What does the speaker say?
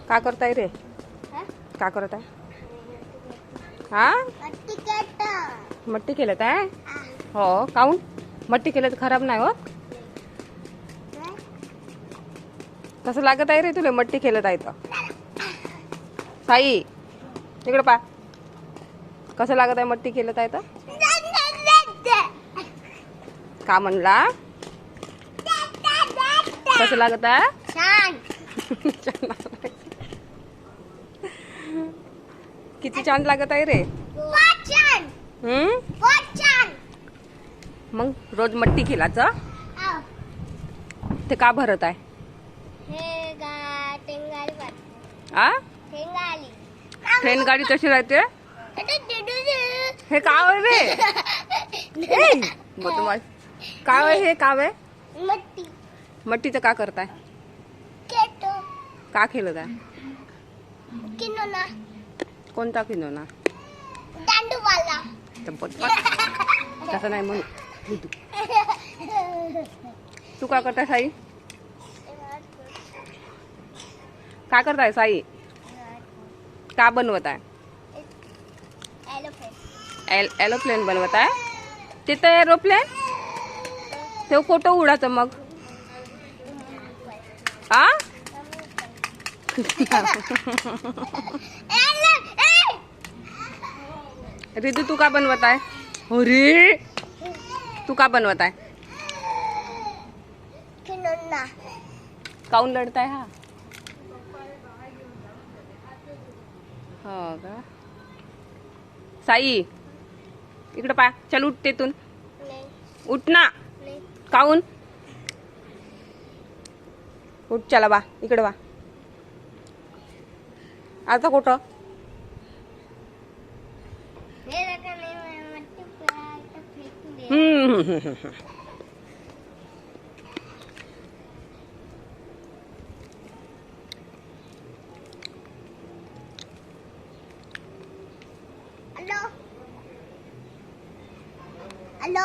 का करताय रे? का करत आहे? हा मट्टी केलं आहे? हो काऊन मट्टी केलं तर खराब नाही होत? कसं लागत आहे रे तुला मट्टी केलं आहे तर? साई इकडं पा, कसं लागत आहे मट्टी केलं आहे तर? का म्हणला? कसं लागत आहे? किती छान लागत आहे रे. मग रोज मट्टी केलाचं ते का भरत आहे? आ ट्रेन गाडी कशी राहते? हे काव आहे रे? काव आहे हे काव आहे? मट्टीचं का करताय? का खेळत आहे? कोणता किनोना? तसं नाही म्हणून तू का करताय साई? का करताय साई? का बनवत आहे? एरोप्लेन बनवत आहे? ते तर एरोप्लेन ते फोटो उडाचं मग आ रिदू तू का बनवत आहे? अरे तू का बनवत आहे? काऊन लढताय हा? हो का साई इकडं पा, चल उठ तेतून, उठ ना. काऊन उठ, चला बा इकडं बा. आता कुठं? Hello.